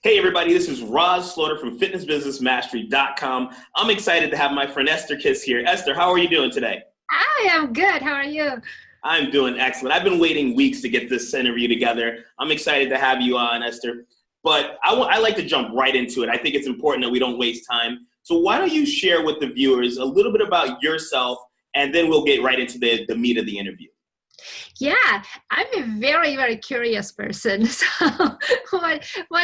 Hey everybody, this is Rahz Slaughter from fitnessbusinessmastery.com. I'm excited to have my friend Esther Kiss here. Esther, how are you doing today? I am good. How are you? I'm doing excellent. I've been waiting weeks to get this interview together. I'm excited to have you on, Esther. But I like to jump right into it. I think it's important that we don't waste time. So why don't you share with the viewers a little bit about yourself, and then we'll get right into the meat of the interview. Yeah, I'm a very, very curious person. So what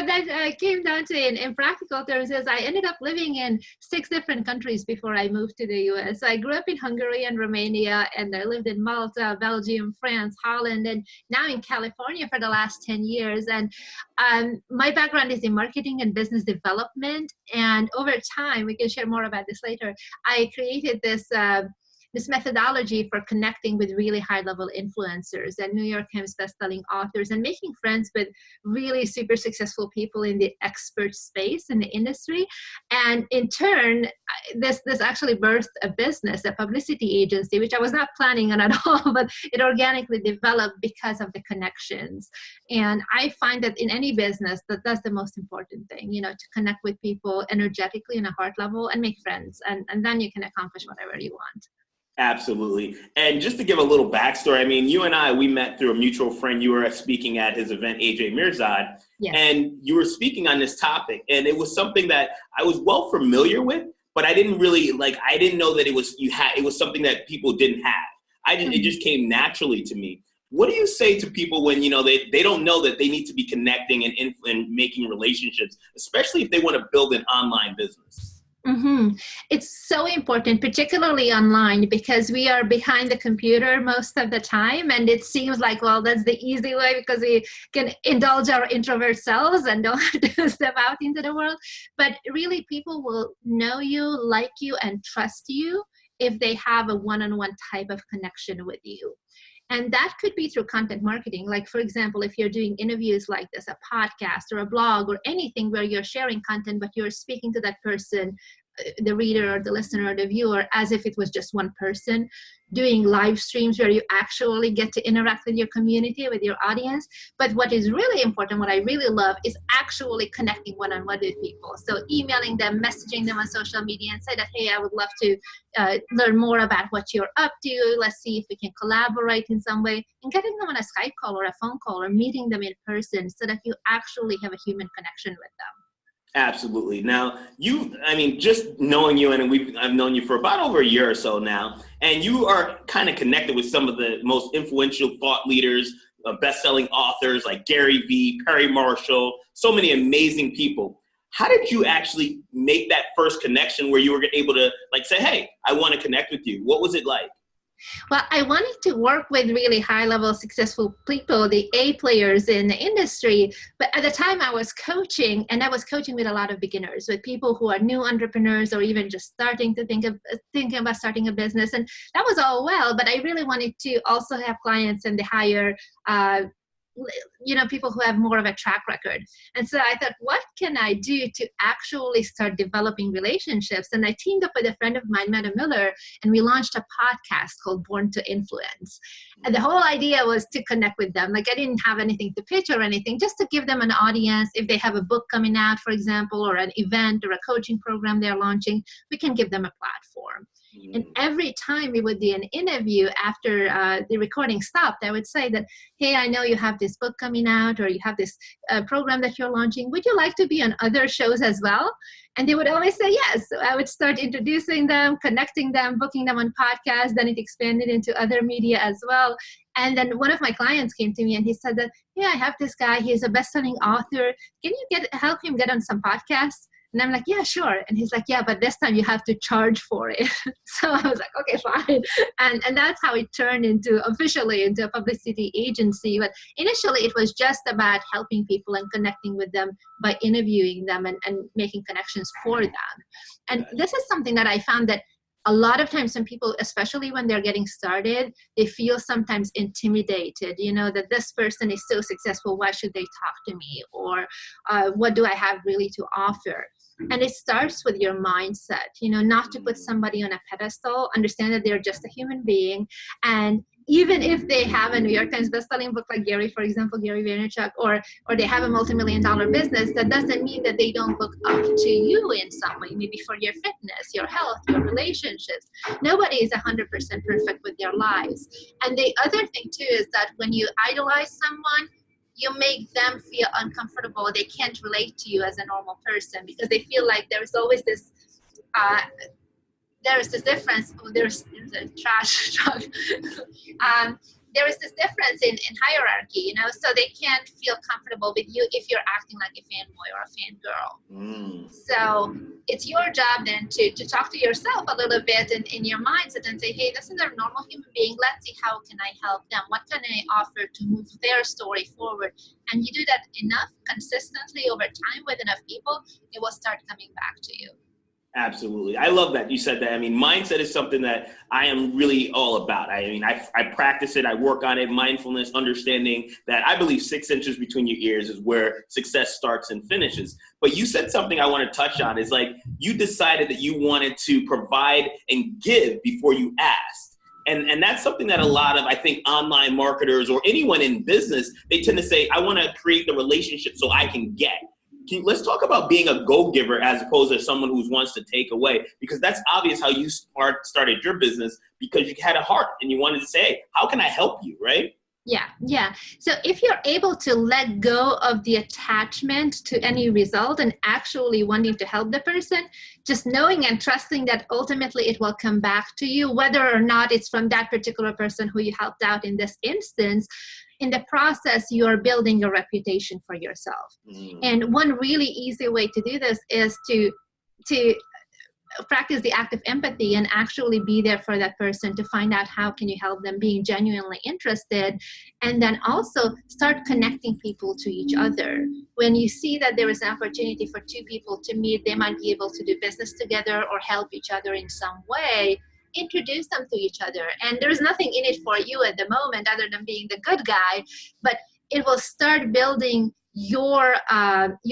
that came down to in practical terms is I ended up living in 6 different countries before I moved to the US. So I grew up in Hungary and Romania, and I lived in Malta, Belgium, France, Holland, and now in California for the last 10 years. And my background is in marketing and business development. And over time, we can share more about this later, I created this methodology for connecting with really high-level influencers and New York Times bestselling authors and making friends with really super successful people in the expert space in the industry. And in turn, this actually birthed a business, a publicity agency, which I was not planning on at all, but it organically developed because of the connections. And I find that in any business, that's the most important thing, to connect with people energetically on a heart level and make friends. And then you can accomplish whatever you want. Absolutely. And just to give a little backstory, I mean, you and I, we met through a mutual friend. You were speaking at his event, AJ Mirzad, yes. And you were speaking on this topic. And it was something that I was well familiar with, but I didn't really, I didn't know that it was something that people didn't have. It just came naturally to me. What do you say to people when, they don't know that they need to be connecting and making relationships, especially if they want to build an online business? Mm-hmm. It's so important, particularly online, because we are behind the computer most of the time. And it seems like, well, that's the easy way because we can indulge our introvert selves and don't have to step out into the world. But really, people will know you, like you, and trust you if they have a one-on-one type of connection with you. And that could be through content marketing. Like, for example, if you're doing interviews like this, a podcast or a blog or anything where you're sharing content, but you're speaking to that person, the reader or the listener or the viewer, as if it was just one person, doing live streams where you actually get to interact with your community, with your audience. But what is really important, what I really love, is actually connecting one-on-one with people. So emailing them, messaging them on social media and say that, hey, I would love to learn more about what you're up to. Let's see if we can collaborate in some way, and getting them on a Skype call or a phone call or meeting them in person so that you actually have a human connection with them. Absolutely. Now, just knowing you, and I've known you for about over a year or so now, and you are kind of connected with some of the most influential thought leaders, best-selling authors like Gary Vee, Perry Marshall, so many amazing people. How did you actually make that first connection where you were able to say, hey, I want to connect with you? What was it like? Well, I wanted to work with really high-level successful people, the A players in the industry. But at the time I was coaching, and I was coaching with a lot of beginners, with people who are new entrepreneurs or even just starting to thinking about starting a business. And that was all well, but I really wanted to also have clients in the higher people who have more of a track record. And so I thought, what can I do to actually start developing relationships? And I teamed up with a friend of mine, Meta Miller, and we launched a podcast called Born to Influence. And the whole idea was to connect with them. I didn't have anything to pitch or anything, just to give them an audience. If they have a book coming out, for example, or an event or a coaching program they're launching, we can give them a platform. And every time we would do an interview after the recording stopped, I would say that, hey, I know you have this book coming out, or you have this program that you're launching. Would you like to be on other shows as well? And they would always say yes. So I would start introducing them, connecting them, booking them on podcasts. Then it expanded into other media as well. And then one of my clients came to me and he said that, yeah, I have this guy. He's a best-selling author. Can you help him get on some podcasts? And I'm like, yeah, sure. And he's like, yeah, but this time you have to charge for it. So I was like, okay, fine. And that's how it turned officially into a publicity agency. But initially it was just about helping people and connecting with them by interviewing them and making connections for them. And this is something that I found that a lot of times when people, especially when they're getting started, they feel sometimes intimidated, that this person is so successful, why should they talk to me? Or what do I have really to offer? And it starts with your mindset, not to put somebody on a pedestal, understand that they're just a human being. And even if they have a New York Times bestselling book like Gary, for example, Gary Vaynerchuk, or they have a multi-million-dollar business, that doesn't mean that they don't look up to you in some way, maybe for your fitness, your health, your relationships. Nobody is 100% perfect with their lives. And the other thing too is that when you idolize someone, you make them feel uncomfortable. They can't relate to you as a normal person because they feel like there's always this there is this difference. Oh, there's a trash truck. There is this difference in hierarchy, so they can't feel comfortable with you if you're acting like a fanboy or a fangirl. So it's your job then to talk to yourself a little bit in your mindset and say, hey, this is a normal human being. Let's see, how can I help them? What can I offer to move their story forward? And you do that enough, consistently over time with enough people, it will start coming back to you. Absolutely. I love that you said that. I mean, mindset is something that I am really all about. I mean, I practice it. I work on it. Mindfulness, understanding that I believe 6 inches between your ears is where success starts and finishes. But you said something I want to touch on is like you decided that you wanted to provide and give before you asked. And that's something that a lot of, I think, online marketers or anyone in business, they tend to say, I want to create the relationship so I can get. Let's talk about being a go-giver as opposed to someone who wants to take away, because that's obvious how you started your business, because you had a heart and you wanted to say, hey, how can I help you, right? Yeah. So if you're able to let go of the attachment to any result and actually wanting to help the person, just knowing and trusting that ultimately it will come back to you, whether or not it's from that particular person who you helped out in this instance, in the process, you're building a reputation for yourself. And one really easy way to do this is to practice the act of empathy and actually be there for that person to find out how can you help them, being genuinely interested, and then also start connecting people to each other. When you see that there is an opportunity for two people to meet, they might be able to do business together or help each other in some way, introduce them to each other. And there's nothing in it for you at the moment other than being the good guy, but it will start building your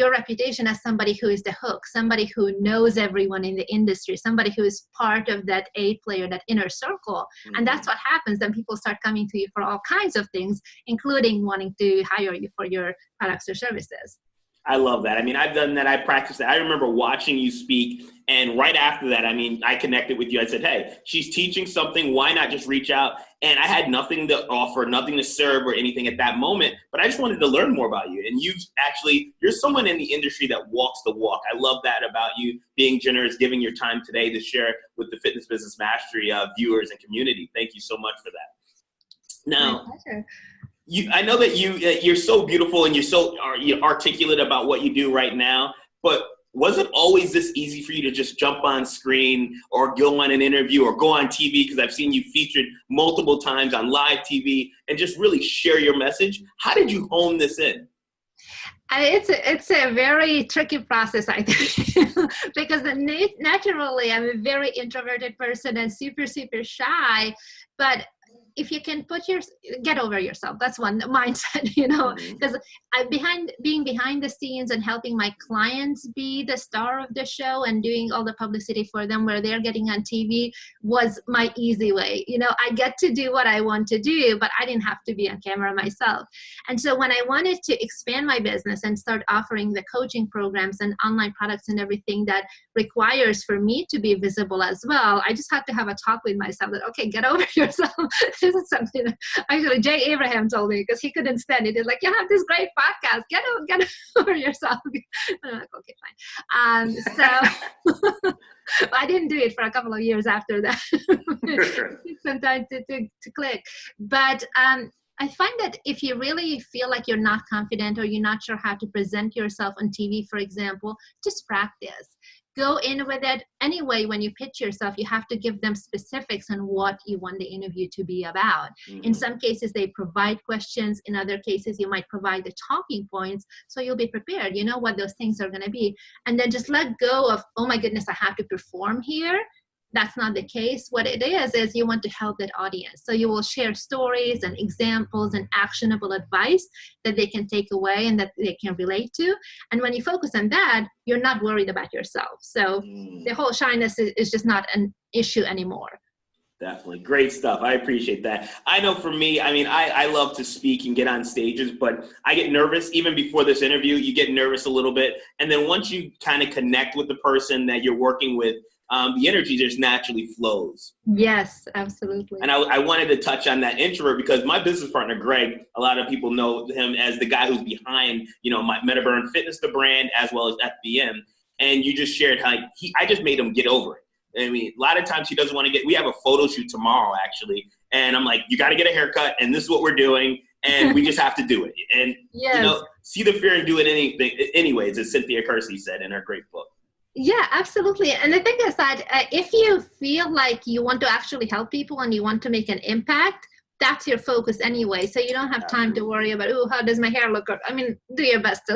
reputation as somebody who is the hook, somebody who knows everyone in the industry, somebody who is part of that A player, that inner circle. And that's what happens. Then people start coming to you for all kinds of things, including wanting to hire you for your products or services. I love that. I mean, I've done that. I practiced that. I remember watching you speak. And right after that, I mean, I connected with you. I said, hey, she's teaching something. Why not just reach out? And I had nothing to offer, nothing to serve or anything at that moment. But I just wanted to learn more about you. And you're someone in the industry that walks the walk. I love that about you, being generous, giving your time today to share with the Fitness Business Mastery viewers and community. Thank you so much for that. Now, my pleasure. I know that you're so beautiful and you're articulate about what you do right now, but was it always this easy for you to just jump on screen or go on an interview or go on TV? Because I've seen you featured multiple times on live TV and just really share your message. How did you hone this in? It's a very tricky process, I think, because naturally I'm a very introverted person and super, super shy, but if you can get over yourself, that's one mindset, because being behind the scenes and helping my clients be the star of the show and doing all the publicity for them where they're getting on TV was my easy way. I get to do what I want to do, but I didn't have to be on camera myself. And so when I wanted to expand my business and start offering the coaching programs and online products and everything that requires for me to be visible as well, I just had to have a talk with myself that, okay, get over yourself. This is something that actually Jay Abraham told me because he couldn't stand it. He's like, you have this great podcast. Get over yourself. I'm like, okay, fine. So I didn't do it for a couple of years after that. It took some time to click. But I find that if you really feel like you're not confident or you're not sure how to present yourself on TV, for example, just practice. Go in with it. Anyway, when you pitch yourself, you have to give them specifics on what you want the interview to be about. In some cases, they provide questions. In other cases, you might provide the talking points. So you'll be prepared. You know what those things are going to be. And then just let go of, oh my goodness, I have to perform here. That's not the case. What it is you want to help that audience. So you will share stories and examples and actionable advice that they can take away and that they can relate to. And when you focus on that, you're not worried about yourself. So the whole shyness is just not an issue anymore. Definitely. Great stuff. I appreciate that. I know for me, I mean, I love to speak and get on stages, but I get nervous even before this interview. You get nervous a little bit. And then once you kind of connect with the person that you're working with, the energy just naturally flows. Yes, absolutely. And I wanted to touch on that introvert because my business partner, Greg, a lot of people know him as the guy who's behind, my MetaBurn Fitness, the brand, as well as FBM. And you just shared how I just made him get over it. I mean, a lot of times he doesn't want to we have a photo shoot tomorrow, actually. And I'm like, you got to get a haircut, and this is what we're doing, and we just have to do it. And, yes. See the fear and do it anyways, as Cynthia Kersey said in her great book. Yeah, absolutely. And the thing is that if you feel like you want to actually help people and you want to make an impact, that's your focus anyway. So you don't have time to worry about, how does my hair look? I mean, do your best to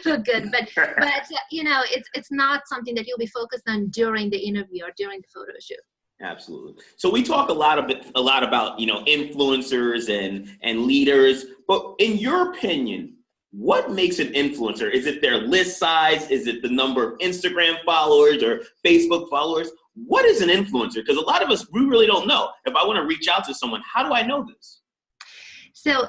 look good. But it's not something that you'll be focused on during the interview or during the photo shoot. Absolutely. So we talk a lot about, influencers and leaders. But in your opinion, what makes an influencer? Is it their list size? Is it the number of Instagram followers or Facebook followers? What is an influencer? Because a lot of us, we really don't know. If I want to reach out to someone, how do I know this? So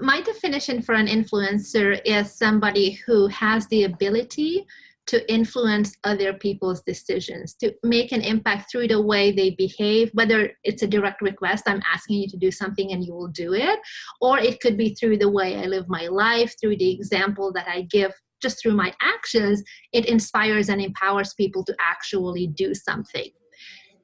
my definition for an influencer is somebody who has the ability to influence other people's decisions, to make an impact through the way they behave, whether it's a direct request, I'm asking you to do something and you will do it, or it could be through the way I live my life, through the example that I give, just through my actions. It inspires and empowers people to actually do something.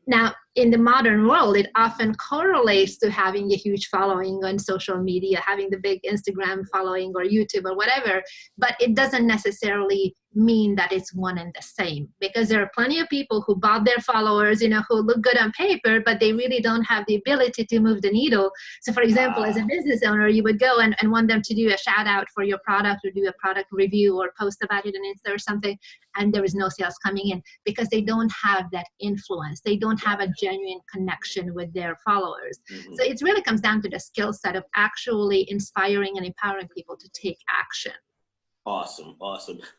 Now, in the modern world, it often correlates to having a huge following on social media, having the big Instagram following or YouTube or whatever, but it doesn't necessarily mean that it's one and the same, because there are plenty of people who bought their followers, who look good on paper, but they really don't have the ability to move the needle. So for example, as a business owner, you would go and want them to do a shout out for your product or do a product review or post about it on Insta or something, and there is no sales coming in because they don't have that influence. They don't have a genuine connection with their followers. Mm-hmm. So it really comes down to the skill set of actually inspiring and empowering people to take action. Awesome.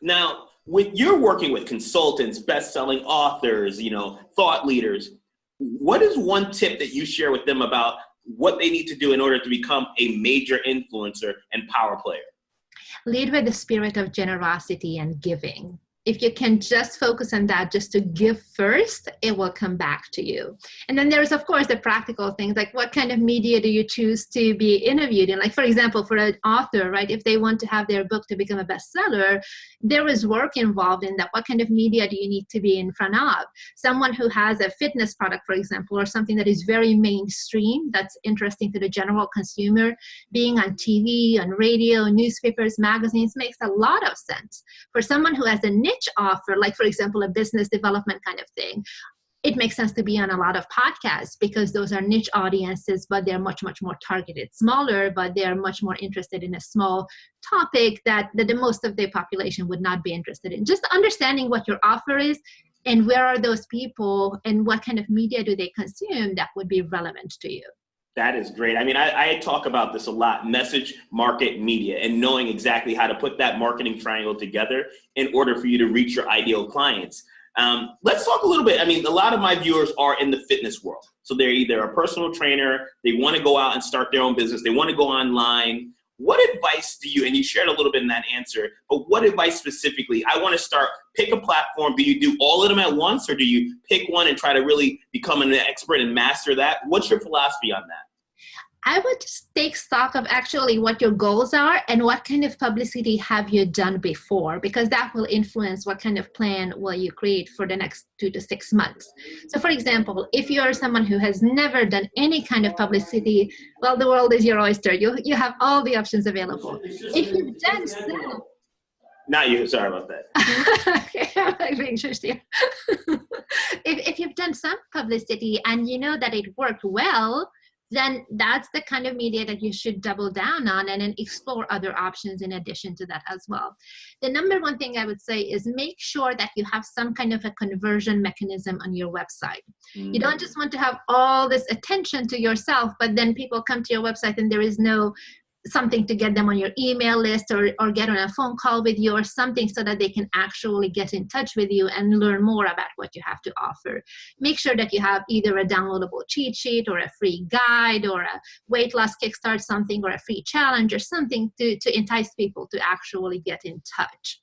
Now, when you're working with consultants, best-selling authors, thought leaders, what is one tip that you share with them about what they need to do in order to become a major influencer and power player? Lead with the spirit of generosity and giving. If you can just focus on that, just to give first, it will come back to you. And then there's, of course, the practical things, like what kind of media do you choose to be interviewed in? Like, for example, for an author, right, if they want to have their book to become a bestseller, there is work involved in that. What kind of media do you need to be in front of? Someone who has a fitness product, for example, or something that is very mainstream, that's interesting to the general consumer, being on TV, on radio, newspapers, magazines makes a lot of sense. For someone who has a niche offer, like for example, a business development kind of thing, it makes sense to be on a lot of podcasts because those are niche audiences, but they're much, much more targeted, smaller, but they're much more interested in a small topic that the most of the population would not be interested in. Just understanding what your offer is and where are those people and what kind of media do they consume that would be relevant to you. That is great. I mean, I talk about this a lot, message, market, media, and knowing exactly how to put that marketing triangle together in order for you to reach your ideal clients. Let's talk a little bit. I mean, a lot of my viewers are in the fitness world. So they're either a personal trainer, they want to go out and start their own business, they want to go online. What advice do you, and you shared a little bit in that answer, but what advice specifically? I want to start, pick a platform. Do you do all of them at once, or do you pick one and try to really become an expert and master that? What's your philosophy on that? I would just take stock of actually what your goals are and what kind of publicity have you done before, because that will influence what kind of plan will you create for the next 2 to 6 months. So for example, if you're someone who has never done any kind of publicity, well, the world is your oyster. You have all the options available. If you've done some... Not you, sorry about that. Okay, I'm like being shushed here. If you've done some publicity and you know that it worked well, then that's the kind of media that you should double down on and then explore other options in addition to that as well. The number one thing I would say is make sure that you have some kind of a conversion mechanism on your website. You don't just want to have all this attention to yourself, but then people come to your website and there is no something to get them on your email list or get on a phone call with you or something so that they can actually get in touch with you and learn more about what you have to offer. Make sure that you have either a downloadable cheat sheet or a free guide or a weight loss kickstart something or a free challenge or something to entice people to actually get in touch.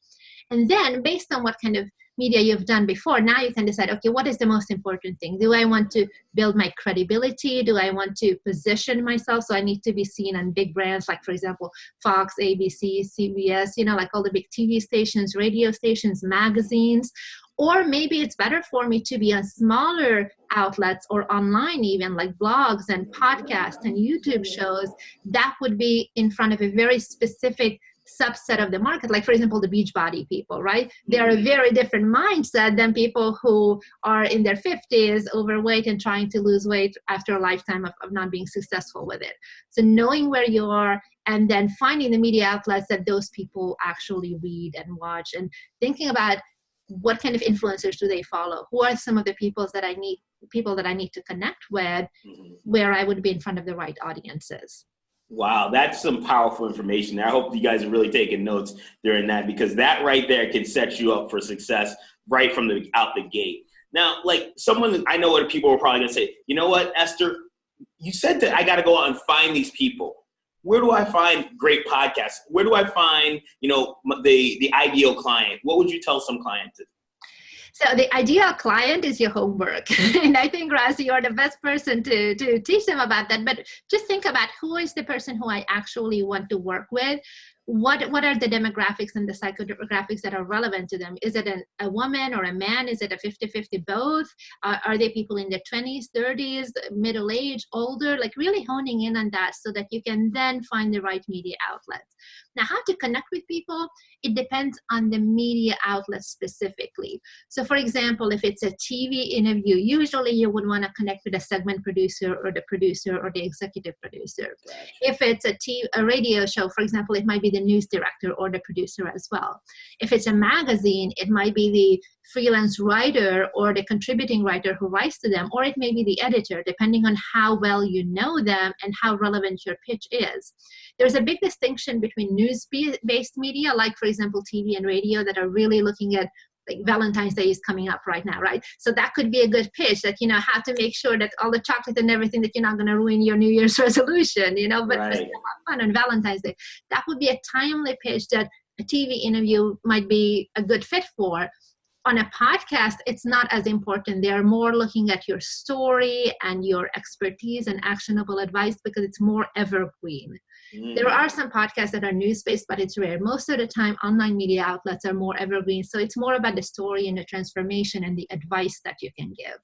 And then based on what kind of media you've done before, now you can decide, okay, what is the most important thing? Do I want to build my credibility? Do I want to position myself? So I need to be seen on big brands, like, for example, Fox, ABC, CBS, like all the big TV stations, radio stations, magazines. Or maybe it's better for me to be on smaller outlets or online even, like blogs and podcasts and YouTube shows that would be in front of a very specific subset of the market, like, for example, the Beachbody people, right? They are a very different mindset than people who are in their 50s, overweight and trying to lose weight after a lifetime of not being successful with it. So knowing where you are and then finding the media outlets that those people actually read and watch, and thinking about what kind of influencers do they follow? Who are some of the people that I need to connect with, where I would be in front of the right audiences? Wow, that's some powerful information. I hope you guys are really taking notes during that, because that right there can set you up for success right from out the gate. Now, like, someone, I know what people are probably gonna say, you know what, Esther, you said that I gotta go out and find these people. Where do I find great podcasts? Where do I find, the ideal client? What would you tell some clients to do? So the ideal client is your homework. And I think, Rahz, you're the best person to teach them about that. But just think about, who is the person who I actually want to work with? What are the demographics and the psychodemographics that are relevant to them? Is it a woman or a man? Is it a 50-50 both? Are they people in their 20s, 30s, middle age, older? Like, really honing in on that so that you can then find the right media outlets. Now, how to connect with people, it depends on the media outlet specifically. So, for example, if it's a TV interview, usually you would want to connect with a segment producer or the producer or the executive producer. Gotcha. If it's a radio show, for example, it might be the news director or the producer as well. If it's a magazine, it might be the freelance writer or the contributing writer who writes to them, or it may be the editor, depending on how well you know them and how relevant your pitch is. There's a big distinction between news-based media, like, for example, TV and radio, that are really looking at, like, Valentine's Day is coming up right now, right? So that could be a good pitch, that, how to make sure that all the chocolate and everything, that you're not going to ruin your New Year's resolution, but right. Still have fun on Valentine's Day. That would be a timely pitch that a TV interview might be a good fit for. On a podcast, it's not as important. They're more looking at your story and your expertise and actionable advice, because it's more evergreen. There are some podcasts that are news-based, but it's rare. Most of the time, online media outlets are more evergreen. So it's more about the story and the transformation and the advice that you can give.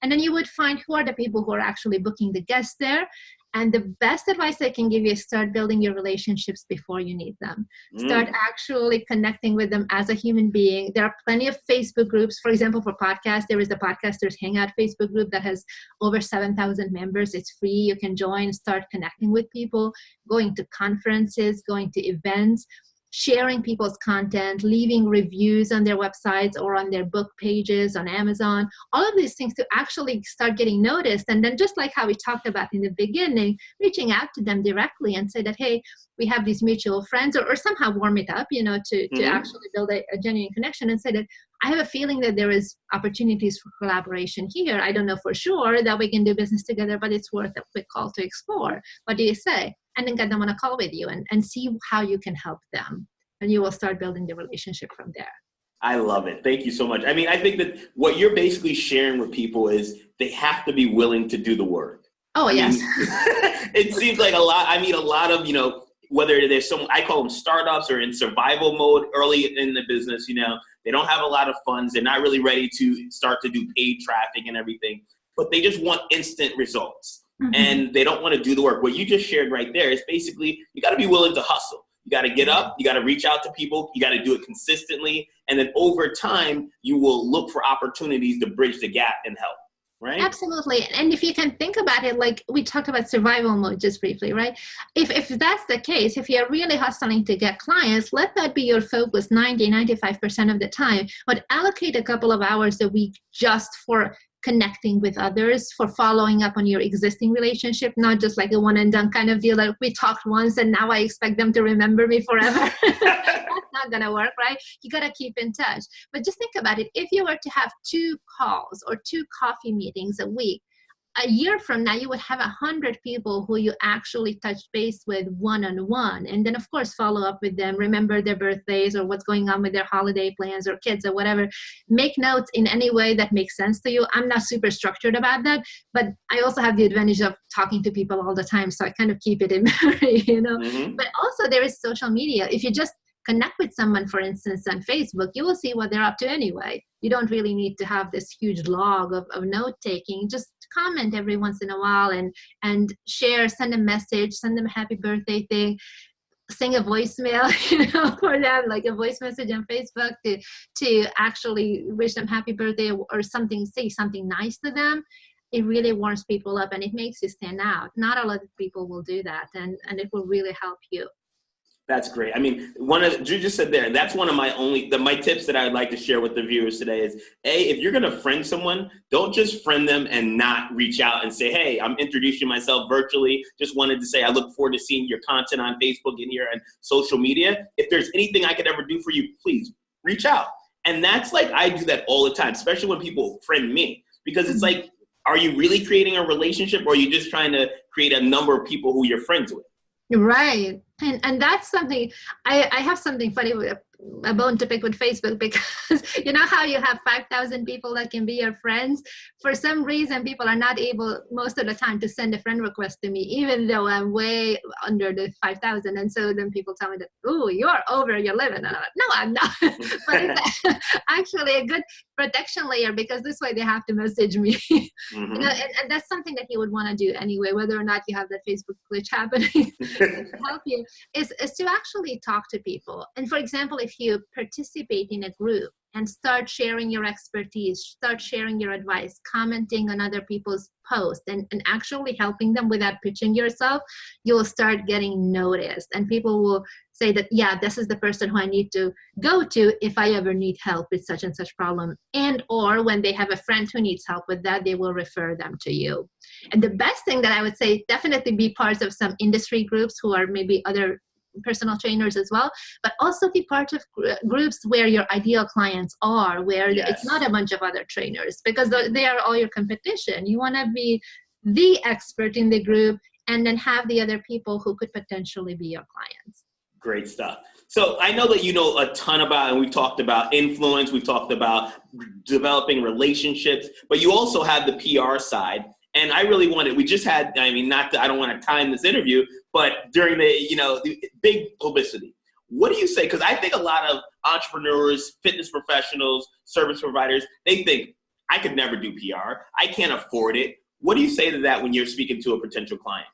And then you would find who are the people who are actually booking the guests there. And the best advice I can give you is start building your relationships before you need them. Start actually connecting with them as a human being. There are plenty of Facebook groups. For example, for podcasts, there is the Podcasters Hangout Facebook group that has over 7,000 members. It's free. You can join, start connecting with people, going to conferences, going to events, sharing people's content, leaving reviews on their websites or on their book pages on Amazon, all of these things to actually start getting noticed. And then, just like how we talked about in the beginning, reaching out to them directly and say that, hey, we have these mutual friends, or somehow warm it up, to actually build a genuine connection, and say that I have a feeling that there is opportunities for collaboration here. I don't know for sure that we can do business together, but it's worth a quick call to explore. What do you say? And then get them on a call with you and see how you can help them. And you will start building the relationship from there. I love it. Thank you so much. I mean, I think that what you're basically sharing with people is they have to be willing to do the work. Oh, yes. It seems like I meet a lot of, whether there's I call them startups or in survival mode early in the business, they don't have a lot of funds. They're not really ready to start to do paid traffic and everything, but they just want instant results. And they don't want to do the work. What you just shared right there is basically, you got to be willing to hustle. You got to get up, you got to reach out to people, you got to do it consistently. And then over time, you will look for opportunities to bridge the gap and help, right? Absolutely. And if you can think about it, like we talked about survival mode just briefly, right? If that's the case, if you're really hustling to get clients, let that be your focus 90, 95% of the time, but allocate a couple of hours a week just for connecting with others, for following up on your existing relationship, not just like a one and done kind of deal, like we talked once and now I expect them to remember me forever. That's not gonna work, right? You gotta keep in touch. But just think about it. If you were to have 2 calls or 2 coffee meetings a week, a year from now, you would have 100 people who you actually touch base with one-on-one. And then, of course, follow up with them, remember their birthdays or what's going on with their holiday plans or kids or whatever. Make notes in any way that makes sense to you. I'm not super structured about that, but I also have the advantage of talking to people all the time. So I kind of keep it in memory, you know. Mm-hmm. But also there is social media. If you just connect with someone, for instance, on Facebook, you will see what they're up to anyway. You don't really need to have this huge log of note-taking. Just comment every once in a while and share, send a message, send them a happy birthday thing, sing a voicemail, you know, for them, like a voice message on Facebook to actually wish them happy birthday or something, say something nice to them. It really warms people up and it makes you stand out. Not a lot of people will do that, and it will really help you. That's great. I mean, Drew just said there, that's one of my tips that I would like to share with the viewers today is, if you're going to friend someone, don't just friend them and not reach out and say, hey, I'm introducing myself virtually. Just wanted to say, I look forward to seeing your content on Facebook and here and social media. If there's anything I could ever do for you, please reach out. And that's like, I do that all the time, especially when people friend me, because it's like, are you really creating a relationship or are you just trying to create a number of people who you're friends with? Right. And that's something, I have something funny with a bone to pick with Facebook, because you know how you have 5,000 people that can be your friends? For some reason, people are not able most of the time to send a friend request to me, even though I'm way under the 5,000. And so then people tell me that, oh, you're over your limit. And I'm like, no, I'm not. But it's actually a good protection layer, because this way they have to message me. Mm-hmm. You know, and that's something that you would want to do anyway, whether or not you have that Facebook glitch happening to help you, is to actually talk to people. And for example, if you participate in a group and start sharing your expertise, start sharing your advice, commenting on other people's posts, and actually helping them without pitching yourself, you'll start getting noticed. And people will say that, yeah, this is the person who I need to go to if I ever need help with such and such problem. And or when they have a friend who needs help with that, they will refer them to you. And the best thing that I would say, definitely be part of some industry groups who are maybe other personal trainers as well, but also be part of groups where your ideal clients are, where it's not a bunch of other trainers, because they are all your competition. You want to be the expert in the group and then have the other people who could potentially be your clients. Great stuff. So I know that you know a ton about, and we've talked about influence, we've talked about developing relationships, but you also have the PR side. And I really wanted, we just had, I mean, I don't want to time this interview, but during the big publicity, what do you say? Because I think a lot of entrepreneurs, fitness professionals, service providers, they think, I could never do PR. I can't afford it. What do you say to that when you're speaking to a potential client?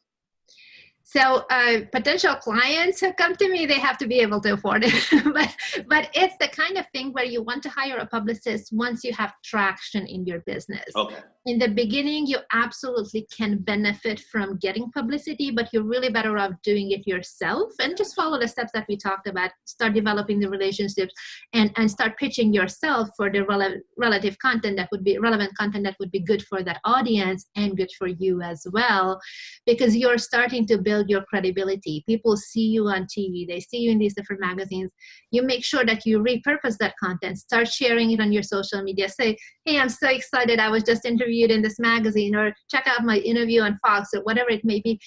So potential clients who come to me, they have to be able to afford it. but it's the kind of thing where you want to hire a publicist once you have traction in your business. Okay. In the beginning, you absolutely can benefit from getting publicity, but you're really better off doing it yourself and just follow the steps that we talked about. Start developing the relationships and start pitching yourself for the relevant content that would be good for that audience and good for you as well, because you're starting to build your credibility. People see you on TV, they see you in these different magazines. You make sure that you repurpose that content, start sharing it on your social media. Say, hey, I'm so excited, I was just interviewed in this magazine, or check out my interview on Fox, or whatever it may be.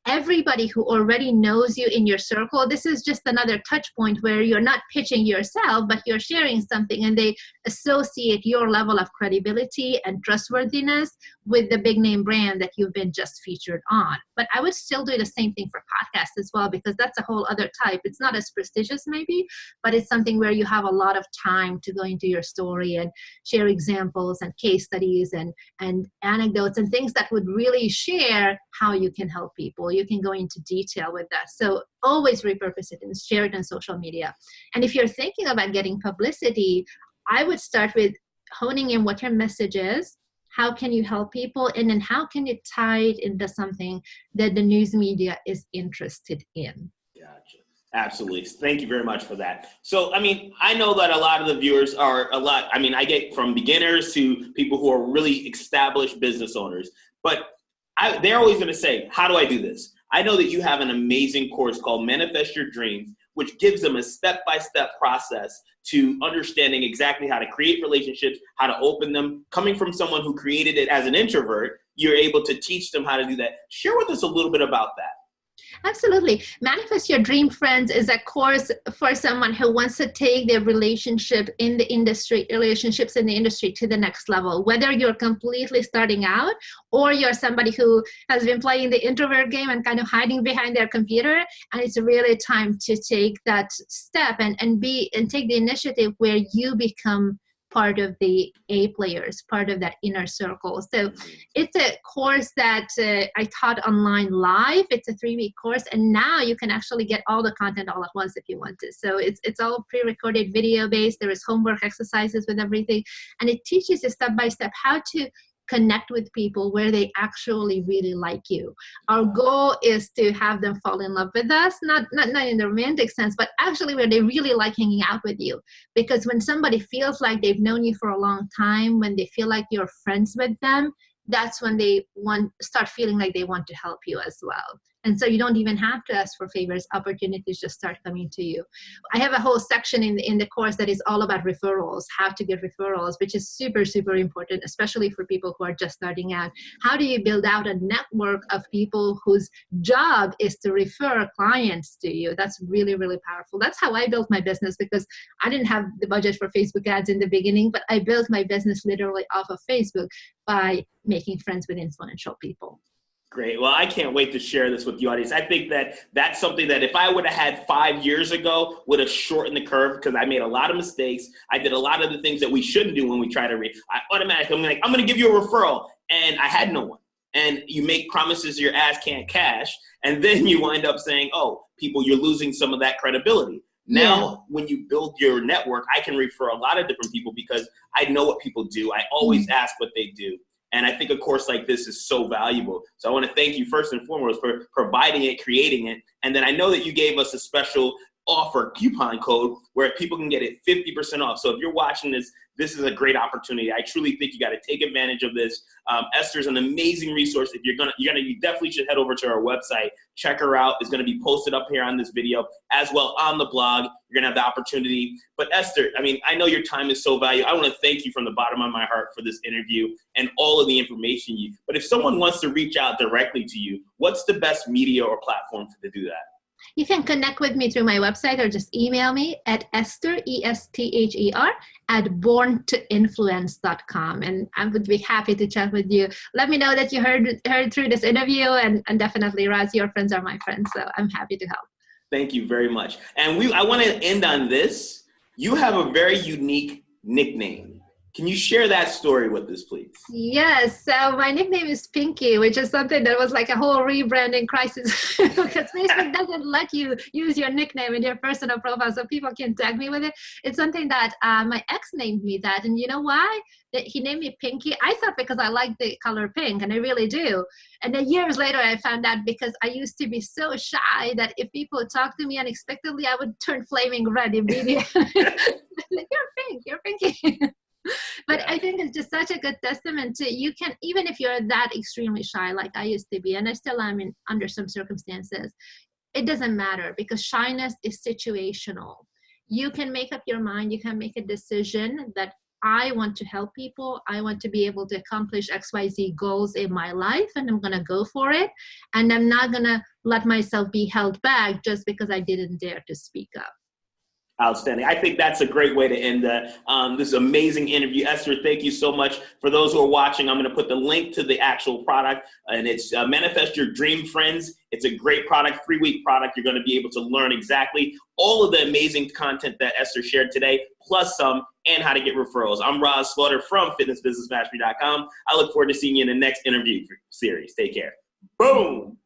Everybody who already knows you in your circle, this is just another touch point where you're not pitching yourself, but you're sharing something, and they associate your level of credibility and trustworthiness with the big name brand that you've been just featured on. But I would still do the same thing for podcasts as well, because that's a whole other type. It's not as prestigious maybe, but it's something where you have a lot of time to go into your story and share examples and case studies and anecdotes and things that would really share how you can help people. You can go into detail with that. So always repurpose it and share it on social media. And if you're thinking about getting publicity, I would start with honing in what your message is. How can you help people? And then how can you tie it into something that the news media is interested in? Gotcha. Absolutely. Thank you very much for that. So, I mean, I know that a lot of the viewers I get from beginners to people who are really established business owners, but they're always going to say, how do I do this? I know that you have an amazing course called Manifest Your Dreams, which gives them a step-by-step process to understanding exactly how to create relationships, how to open them. Coming from someone who created it as an introvert, you're able to teach them how to do that. Share with us a little bit about that. Absolutely. Manifest Your Dream Friends is a course for someone who wants to take their relationships in the industry to the next level. Whether you're completely starting out or you're somebody who has been playing the introvert game and kind of hiding behind their computer, and it's really time to take that step and take the initiative where you become part of the A players, part of that inner circle. So it's a course that I taught online live. It's a 3-week course, and now you can actually get all the content all at once if you want to. So it's all pre-recorded video based. There is homework exercises with everything, and it teaches you step by step how to connect with people where they actually really like you. Our goal is to have them fall in love with us, not in the romantic sense, but actually where they really like hanging out with you. Because when somebody feels like they've known you for a long time, when they feel like you're friends with them, that's when they start feeling like they want to help you as well. And so you don't even have to ask for favors. Opportunities just start coming to you. I have a whole section in the course that is all about referrals, how to get referrals, which is super, super important, especially for people who are just starting out. How do you build out a network of people whose job is to refer clients to you? That's really, really powerful. That's how I built my business, because I didn't have the budget for Facebook ads in the beginning, but I built my business literally off of Facebook by making friends with influential people. Great. Well, I can't wait to share this with the audience. I think that that's something that if I would have had 5 years ago, would have shortened the curve, because I made a lot of mistakes. I did a lot of the things that we shouldn't do when we try to I automatically, I'm going to give you a referral. And I had no one. And you make promises your ass can't cash. And then you wind up saying, oh, people, you're losing some of that credibility. Now, when you build your network, I can refer a lot of different people because I know what people do. I always ask what they do. And I think a course like this is so valuable. So I want to thank you first and foremost for providing it, creating it. And then I know that you gave us a special offer coupon code where people can get it 50% off. So if you're watching this, this is a great opportunity. I truly think you got to take advantage of this. Esther's an amazing resource. If you definitely should head over to her website. Check her out. It's going to be posted up here on this video as well on the blog. You're going to have the opportunity. But Esther, I mean, I know your time is so valuable. I want to thank you from the bottom of my heart for this interview and all of the information but if someone wants to reach out directly to you, what's the best media or platform to do that? You can connect with me through my website or just email me at Esther, ESTHER, at borntoinfluence.com. And I would be happy to chat with you. Let me know that you heard through this interview, and definitely, Rahz, your friends are my friends, so I'm happy to help. Thank you very much. And I want to end on this. You have a very unique nickname. Can you share that story with us, please? Yes. So my nickname is Pinky, which is something that was like a whole rebranding crisis because Facebook doesn't let you use your nickname in your personal profile so people can tag me with it. It's something that my ex named me that. And you know why? He named me Pinky. I thought because I like the color pink, and I really do. And then years later, I found out because I used to be so shy that if people talk to me unexpectedly, I would turn flaming red immediately. You're pink, you're Pinky. But I think it's just such a good testament to you can, even if you're that extremely shy like I used to be, and I still am under some circumstances, it doesn't matter because shyness is situational. You can make up your mind, you can make a decision that I want to help people, I want to be able to accomplish XYZ goals in my life, and I'm going to go for it. And I'm not going to let myself be held back just because I didn't dare to speak up. Outstanding. I think that's a great way to end this amazing interview. Esther, thank you so much. For those who are watching, I'm going to put the link to the actual product, and it's Manifest Your Dream Friends. It's a great product, 3-week product. You're going to be able to learn exactly all of the amazing content that Esther shared today, plus some, and how to get referrals. I'm Rahz Slaughter from fitnessbusinessmastery.com. I look forward to seeing you in the next interview series. Take care. Boom.